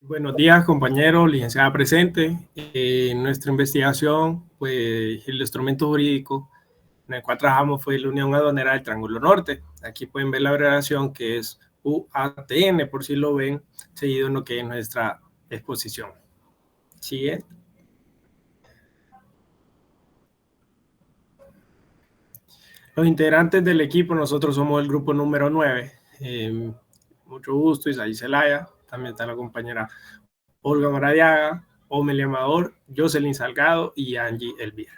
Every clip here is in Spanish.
Buenos días, compañero, licenciada presente. Nuestra investigación, pues el instrumento jurídico en el cual trabajamos fue la Unión Aduanera del Triángulo Norte. Aquí pueden ver la abreviación que es UATN, por si lo ven, seguido en lo que es nuestra exposición. Siguiente. Los integrantes del equipo, nosotros somos el grupo número 9. Mucho gusto, Isaí Zelaya, también está la compañera Olga Maradiaga, Omelia Amador, Jocelyn Salgado y Angie Elvira.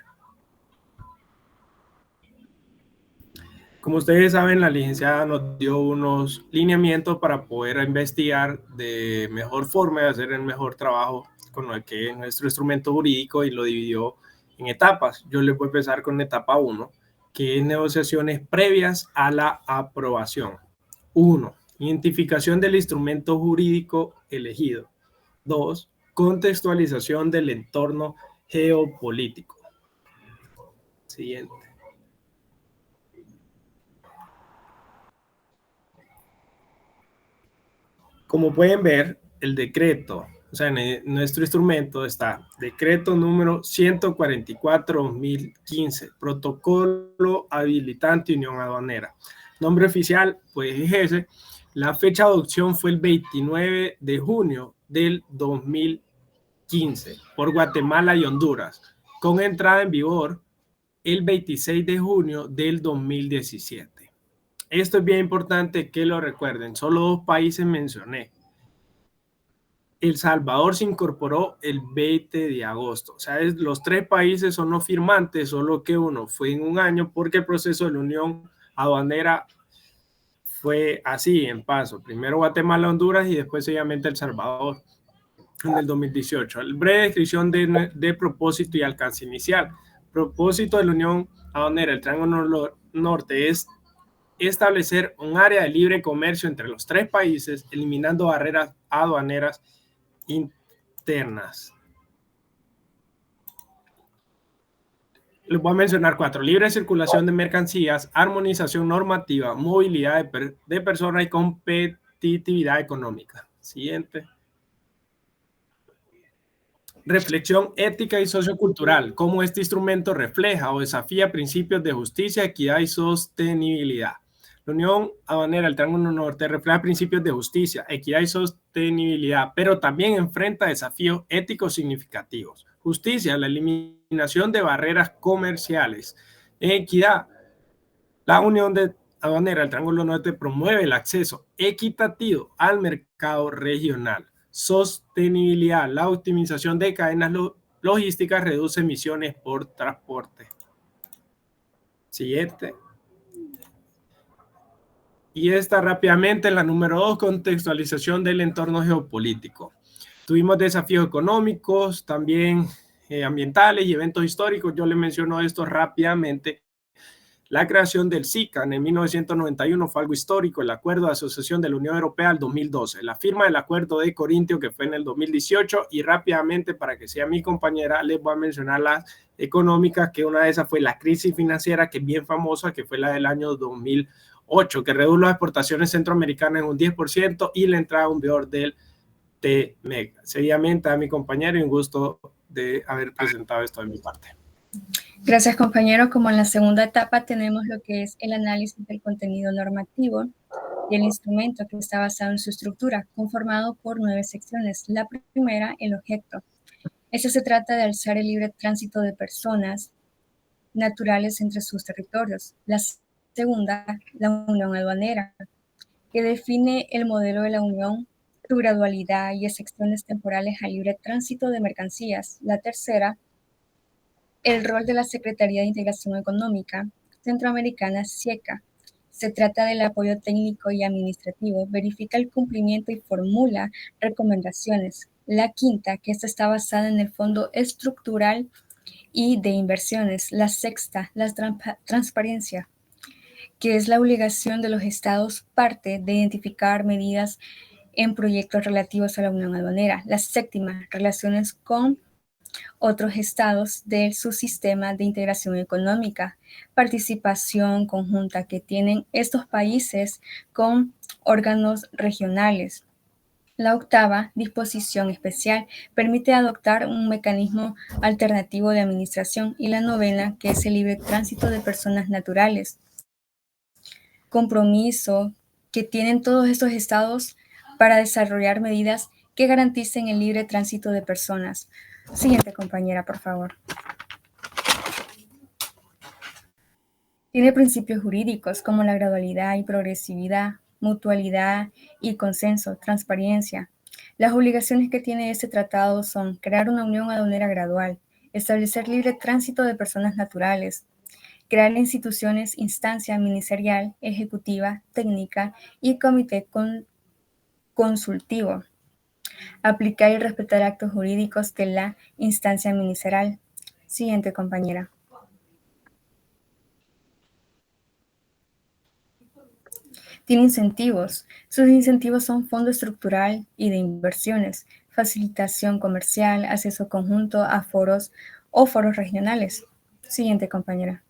Como ustedes saben, la licenciada nos dio unos lineamientos para poder investigar de mejor forma y hacer el mejor trabajo con lo que es nuestro instrumento jurídico y lo dividió en etapas. Yo les voy a empezar con etapa 1, que es negociaciones previas a la aprobación. 1. Identificación del instrumento jurídico elegido. 2. Contextualización del entorno geopolítico. Siguiente. Como pueden ver, el decreto, o sea, en nuestro instrumento está decreto número 144/2015, protocolo habilitante Unión Aduanera. Nombre oficial, pues es ese. La fecha de adopción fue el 29 de junio del 2015 por Guatemala y Honduras, con entrada en vigor el 26 de junio del 2017. Esto es bien importante que lo recuerden. Solo 2 países mencioné. El Salvador se incorporó el 20 de agosto. O sea, los 3 países son los firmantes, solo que uno fue en un año porque el proceso de la Unión Aduanera fue así, en paso. Primero Guatemala, Honduras y después obviamente El Salvador en el 2018. Breve descripción de propósito y alcance inicial. Propósito de la Unión Aduanera, el Triángulo Norte, es establecer un área de libre comercio entre los 3 países, eliminando barreras aduaneras internas. Les voy a mencionar 4. Libre circulación de mercancías, armonización normativa, movilidad de personas y competitividad económica. Siguiente. Reflexión ética y sociocultural. Cómo este instrumento refleja o desafía principios de justicia, equidad y sostenibilidad. La Unión Aduanera del Triángulo Norte refleja principios de justicia, equidad y sostenibilidad, pero también enfrenta desafíos éticos significativos. Justicia, la eliminación de barreras comerciales. Equidad, la Unión Aduanera del Triángulo Norte promueve el acceso equitativo al mercado regional. Sostenibilidad, la optimización de cadenas logísticas reduce emisiones por transporte. Siguiente. Y esta rápidamente, la número 2, contextualización del entorno geopolítico. Tuvimos desafíos económicos, también ambientales y eventos históricos. Yo les menciono esto rápidamente. La creación del SICA en 1991 fue algo histórico, el Acuerdo de Asociación de la Unión Europea del 2012, la firma del Acuerdo de Corintio que fue en el 2018 y rápidamente, para que sea mi compañera, les voy a mencionar las económicas, que una de esas fue la crisis financiera, que es bien famosa, que fue la del año 2008, que redujo las exportaciones centroamericanas en un 10% y la entrada en vigor del TMEC. Seguidamente a mi compañero y un gusto de haber presentado esto de mi parte. Gracias, compañero. Como en la segunda etapa tenemos lo que es el análisis del contenido normativo del instrumento, que está basado en su estructura, conformado por 9 secciones. La primera, el objeto. Este se trata de alzar el libre tránsito de personas naturales entre sus territorios. La segunda, la unión aduanera, que define el modelo de la unión, su gradualidad y excepciones temporales al libre tránsito de mercancías. La tercera, el rol de la Secretaría de Integración Económica Centroamericana, SIECA. Se trata del apoyo técnico y administrativo, verifica el cumplimiento y formula recomendaciones. La quinta, que esta está basada en el Fondo Estructural y de Inversiones. La sexta, la transparencia, que es la obligación de los estados parte de identificar medidas en proyectos relativos a la Unión Aduanera. La séptima, relaciones con otros estados de su sistema de integración económica, participación conjunta que tienen estos países con órganos regionales. La octava, disposición especial, permite adoptar un mecanismo alternativo de administración, y la novena, que es el libre tránsito de personas naturales. Compromiso que tienen todos estos estados para desarrollar medidas que garanticen el libre tránsito de personas. Siguiente compañera, por favor. Tiene principios jurídicos como la gradualidad y progresividad, mutualidad y consenso, transparencia. Las obligaciones que tiene este tratado son crear una unión aduanera gradual, establecer libre tránsito de personas naturales, crear instituciones, instancia ministerial, ejecutiva, técnica y comité consultivo, aplicar y respetar actos jurídicos de la instancia ministerial. Siguiente compañera. Tiene incentivos. Sus incentivos son fondo estructural y de inversiones, facilitación comercial, acceso conjunto a foros o foros regionales. Siguiente compañera.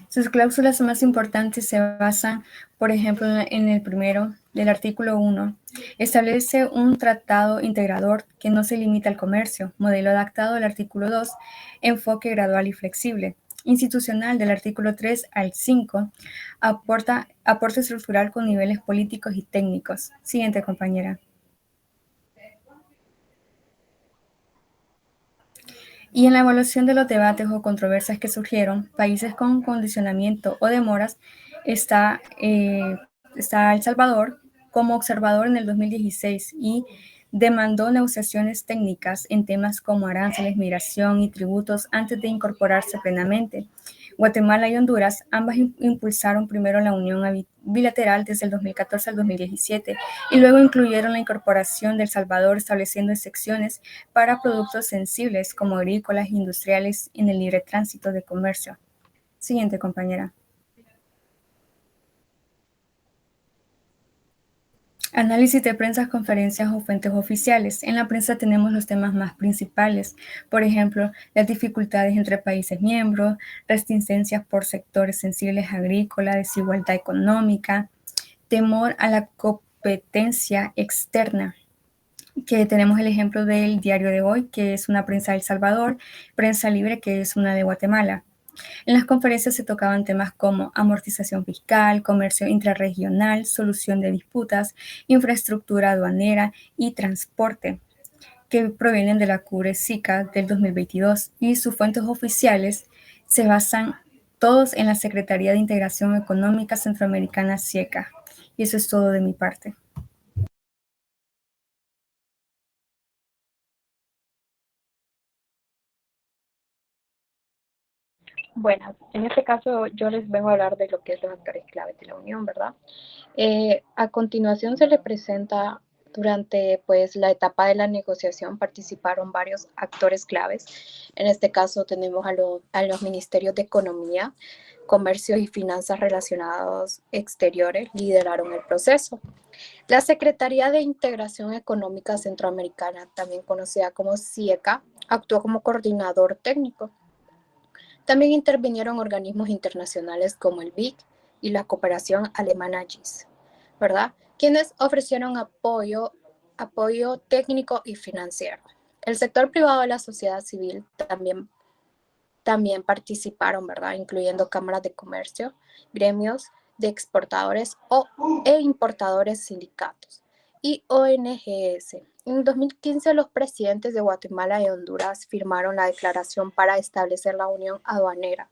Sus cláusulas más importantes se basan, por ejemplo, en el primero del artículo 1. Establece un tratado integrador que no se limita al comercio, modelo adaptado al artículo 2, enfoque gradual y flexible. Institucional del artículo 3 al 5, aporte estructural con niveles políticos y técnicos. Siguiente compañera. Y en la evaluación de los debates o controversias que surgieron, países con condicionamiento o demoras, está El Salvador como observador en el 2016 y demandó negociaciones técnicas en temas como aranceles, migración y tributos antes de incorporarse plenamente. Guatemala y Honduras, ambas impulsaron primero la unión bilateral desde el 2014 al 2017 y luego incluyeron la incorporación de El Salvador, estableciendo excepciones para productos sensibles como agrícolas e industriales en el libre tránsito de comercio. Siguiente compañera. Análisis de prensa, conferencias o fuentes oficiales. En la prensa tenemos los temas más principales, por ejemplo, las dificultades entre países miembros, resistencias por sectores sensibles agrícola, desigualdad económica, temor a la competencia externa, que tenemos el ejemplo del Diario de Hoy, que es una prensa de El Salvador, Prensa Libre, que es una de Guatemala. En las conferencias se tocaban temas como amortización fiscal, comercio intrarregional, solución de disputas, infraestructura aduanera y transporte, que provienen de la CURE SICA del 2022, y sus fuentes oficiales se basan todos en la Secretaría de Integración Económica Centroamericana SIECA. Y eso es todo de mi parte. Bueno, en este caso yo les vengo a hablar de lo que es los actores claves de la Unión, ¿verdad? A continuación se le presenta durante pues la etapa de la negociación participaron varios actores claves. En este caso tenemos a los ministerios de Economía, Comercio y Finanzas relacionados exteriores lideraron el proceso. La Secretaría de Integración Económica Centroamericana, también conocida como SIECA, actuó como coordinador técnico. También intervinieron organismos internacionales como el BIC y la cooperación alemana GIS, ¿verdad? Quienes ofrecieron apoyo técnico y financiero. El sector privado de la sociedad civil también participaron, ¿verdad? Incluyendo cámaras de comercio, gremios de exportadores e importadores, sindicatos y ONGs. En 2015, los presidentes de Guatemala y Honduras firmaron la declaración para establecer la unión aduanera.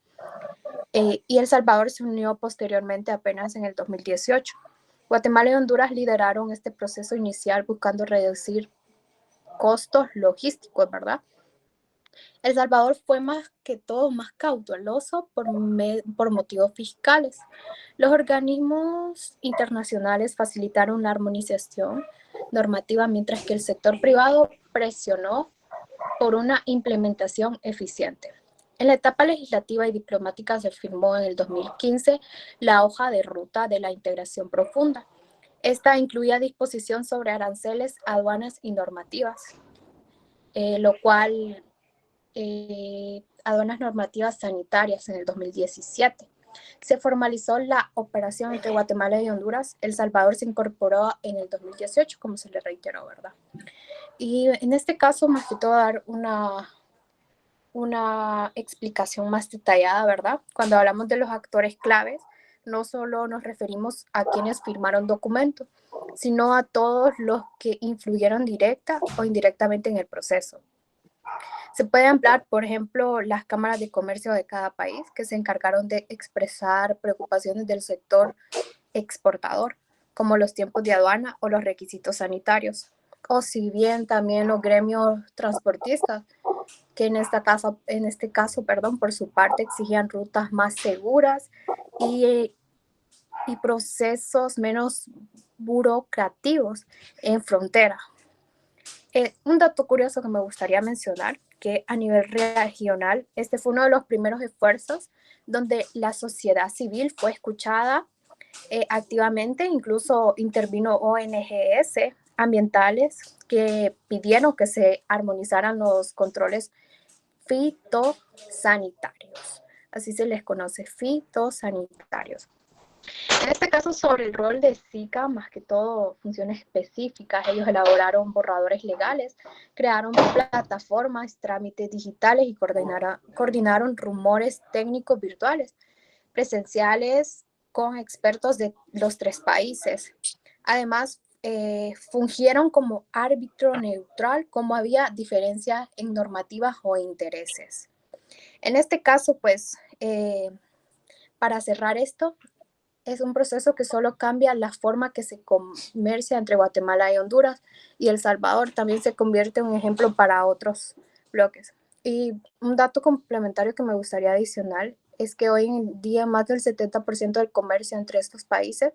Y El Salvador se unió posteriormente apenas en el 2018. Guatemala y Honduras lideraron este proceso inicial buscando reducir costos logísticos, ¿verdad? El Salvador fue más que todo más cauteloso por motivos fiscales. Los organismos internacionales facilitaron la armonización normativa, mientras que el sector privado presionó por una implementación eficiente. En la etapa legislativa y diplomática se firmó en el 2015 la hoja de ruta de la integración profunda. Esta incluía disposición sobre aranceles, aduanas y normativas, lo cual aduanas normativas sanitarias en el 2017. Se formalizó la operación entre Guatemala y Honduras. El Salvador se incorporó en el 2018, como se le reiteró, ¿verdad? Y en este caso, más que todo, dar una explicación más detallada, ¿verdad? Cuando hablamos de los actores claves, no solo nos referimos a quienes firmaron documentos, sino a todos los que influyeron directa o indirectamente en el proceso. Se puede ampliar, por ejemplo, las cámaras de comercio de cada país que se encargaron de expresar preocupaciones del sector exportador, como los tiempos de aduana o los requisitos sanitarios. O si bien también los gremios transportistas, que en este caso, por su parte exigían rutas más seguras y procesos menos burocráticos en frontera. Un dato curioso que me gustaría mencionar, que a nivel regional, este fue uno de los primeros esfuerzos donde la sociedad civil fue escuchada activamente, incluso intervino ONGs ambientales que pidieron que se armonizaran los controles fitosanitarios. Así se les conoce, fitosanitarios. En este caso, sobre el rol de SICA, más que todo funciones específicas, ellos elaboraron borradores legales, crearon plataformas, trámites digitales y coordinaron rumores técnicos virtuales, presenciales con expertos de los 3 países. Además, fungieron como árbitro neutral, como había diferencias en normativas o intereses. En este caso, pues, para cerrar esto, es un proceso que solo cambia la forma que se comercia entre Guatemala y Honduras, y El Salvador también se convierte en un ejemplo para otros bloques. Y un dato complementario que me gustaría adicionar es que hoy en día más del 70% del comercio entre estos países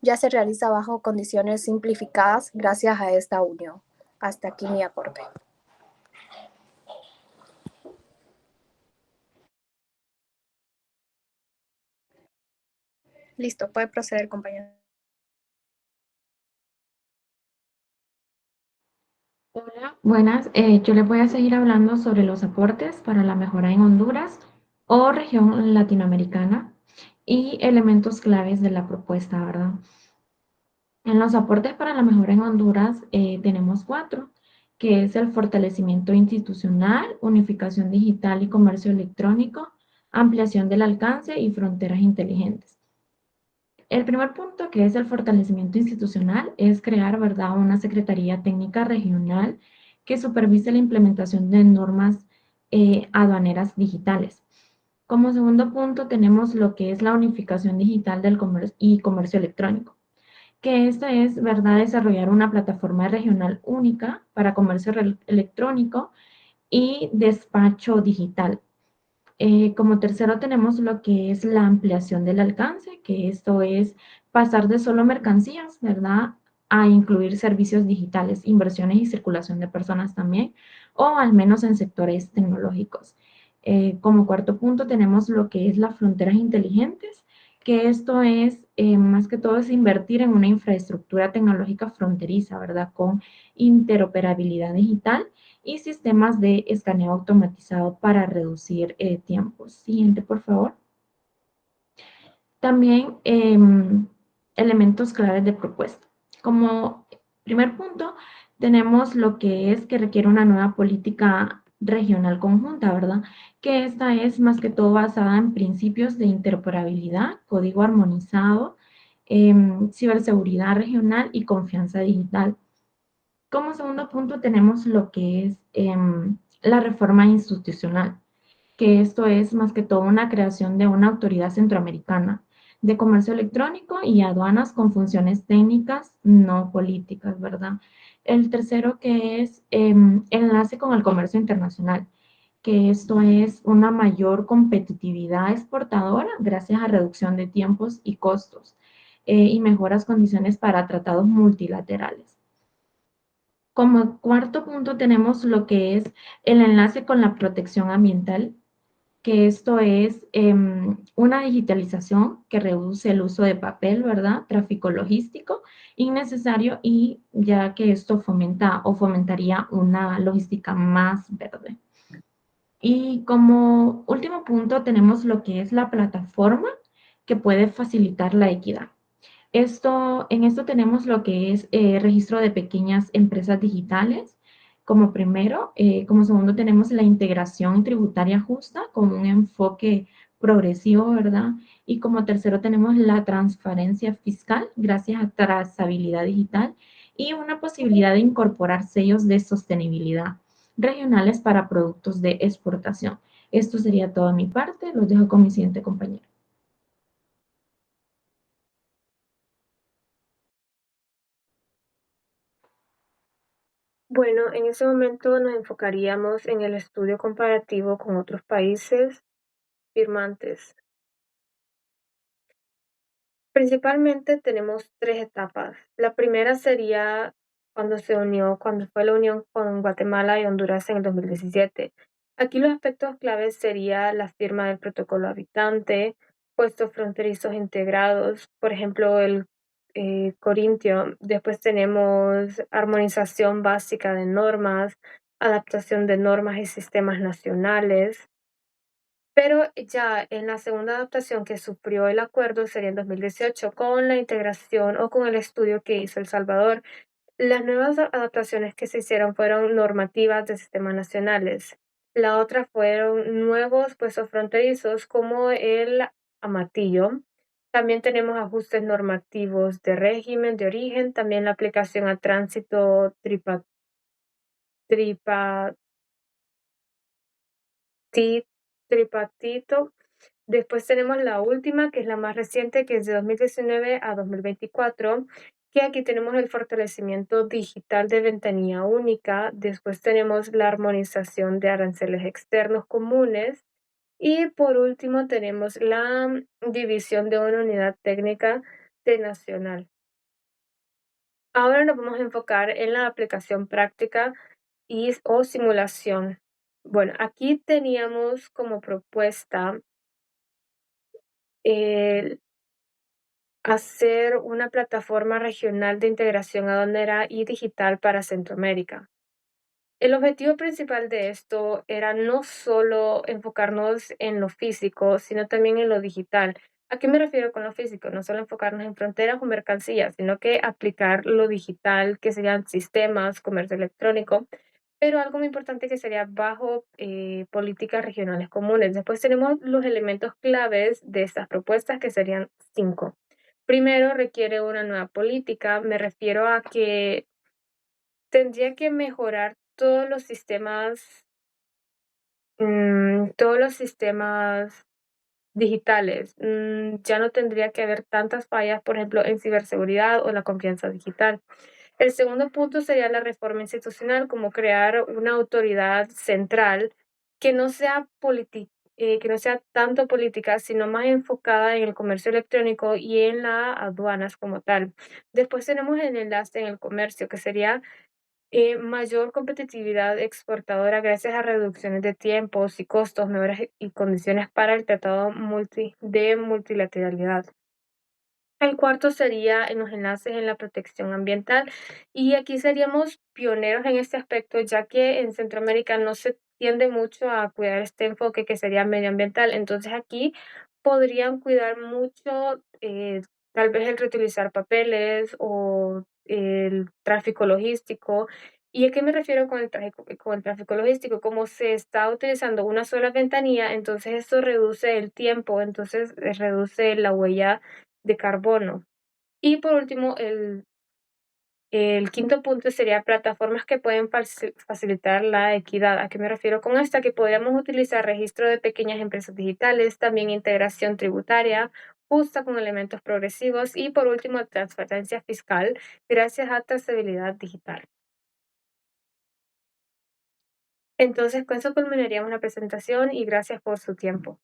ya se realiza bajo condiciones simplificadas gracias a esta unión. Hasta aquí mi aporte. Listo, puede proceder, compañero. Hola, buenas. Yo les voy a seguir hablando sobre los aportes para la mejora en Honduras o región latinoamericana y elementos claves de la propuesta, ¿verdad? En los aportes para la mejora en Honduras tenemos 4, que es el fortalecimiento institucional, unificación digital y comercio electrónico, ampliación del alcance y fronteras inteligentes. El primer punto, que es el fortalecimiento institucional, es crear, ¿verdad?, una Secretaría Técnica Regional que supervise la implementación de normas aduaneras digitales. Como segundo punto, tenemos lo que es la unificación digital del comercio y comercio electrónico, que esto es, ¿verdad?, desarrollar una plataforma regional única para comercio electrónico y despacho digital. Como tercero tenemos lo que es la ampliación del alcance, que esto es pasar de solo mercancías, ¿verdad?, a incluir servicios digitales, inversiones y circulación de personas también, o al menos en sectores tecnológicos. Como cuarto punto tenemos lo que es las fronteras inteligentes, que esto es, más que todo, es invertir en una infraestructura tecnológica fronteriza, ¿verdad?, con interoperabilidad digital y sistemas de escaneo automatizado para reducir tiempos. Siguiente, por favor. También elementos claves de propuesta. Como primer punto, tenemos lo que es que requiere una nueva política regional conjunta, ¿verdad? Que esta es más que todo basada en principios de interoperabilidad, código armonizado, ciberseguridad regional y confianza digital. Como segundo punto tenemos lo que es la reforma institucional, que esto es más que todo una creación de una autoridad centroamericana de comercio electrónico y aduanas con funciones técnicas, no políticas, ¿verdad? El tercero, que es enlace con el comercio internacional, que esto es una mayor competitividad exportadora gracias a reducción de tiempos y costos y mejoras condiciones para tratados multilaterales. Como cuarto punto tenemos lo que es el enlace con la protección ambiental, que esto es una digitalización que reduce el uso de papel, ¿verdad? Tráfico logístico innecesario, y ya que esto fomenta o fomentaría una logística más verde. Y como último punto tenemos lo que es la plataforma, que puede facilitar la equidad. En esto tenemos lo que es registro de pequeñas empresas digitales. Como primero, como segundo tenemos la integración tributaria justa con un enfoque progresivo, ¿verdad? Y como tercero tenemos la transparencia fiscal gracias a trazabilidad digital y una posibilidad de incorporar sellos de sostenibilidad regionales para productos de exportación. Esto sería todo de mi parte. Los dejo con mi siguiente compañero. Bueno, en ese momento nos enfocaríamos en el estudio comparativo con otros países firmantes. Principalmente tenemos tres etapas. La primera sería cuando fue la unión con Guatemala y Honduras en el 2017. Aquí los aspectos claves sería la firma del protocolo habitante, puestos fronterizos integrados, por ejemplo, el Corintio. Después tenemos armonización básica de normas, adaptación de normas y sistemas nacionales. Pero ya en la segunda adaptación que sufrió el acuerdo sería en 2018 con la integración o con el estudio que hizo El Salvador. Las nuevas adaptaciones que se hicieron fueron normativas de sistemas nacionales. La otra fueron nuevos puestos fronterizos como el amatillo. También tenemos ajustes normativos de régimen de origen, también la aplicación a tránsito tripartito. Después tenemos la última, que es la más reciente, que es de 2019 a 2024, que aquí tenemos el fortalecimiento digital de ventanilla única. Después tenemos la armonización de aranceles externos comunes. Y por último tenemos la división de una unidad técnica de nacional. Ahora nos vamos a enfocar en la aplicación práctica o simulación. Bueno, aquí teníamos como propuesta el hacer una plataforma regional de integración aduanera y digital para Centroamérica. El objetivo principal de esto era no solo enfocarnos en lo físico, sino también en lo digital. ¿A qué me refiero con lo físico? No solo enfocarnos en fronteras o mercancías, sino que aplicar lo digital, que serían sistemas, comercio electrónico, pero algo muy importante que sería bajo políticas regionales comunes. Después tenemos los elementos claves de estas propuestas, que serían 5. Primero, requiere una nueva política. Me refiero a que tendría que mejorar todos los sistemas digitales. Ya no tendría que haber tantas fallas, por ejemplo, en ciberseguridad o la confianza digital. El segundo punto sería la reforma institucional, como crear una autoridad central que no sea que no sea tanto política, sino más enfocada en el comercio electrónico y en las aduanas como tal. Después tenemos el enlace en el comercio, que sería mayor competitividad exportadora gracias a reducciones de tiempos y costos, mejores y condiciones para el tratado de multilateralidad. El cuarto sería en los enlaces en la protección ambiental, y aquí seríamos pioneros en este aspecto, ya que en Centroamérica no se tiende mucho a cuidar este enfoque que sería medioambiental. Entonces aquí podrían cuidar mucho tal vez el reutilizar papeles o el tráfico logístico. ¿Y a qué me refiero con el tráfico logístico? Como se está utilizando una sola ventanilla, entonces esto reduce el tiempo, entonces reduce la huella de carbono. Y por último, el quinto punto sería plataformas que pueden facilitar la equidad. ¿A qué me refiero con esta? Que podríamos utilizar registro de pequeñas empresas digitales, también integración tributaria justa con elementos progresivos y por último, transparencia fiscal gracias a trazabilidad digital. Entonces, con eso culminaríamos la presentación y gracias por su tiempo.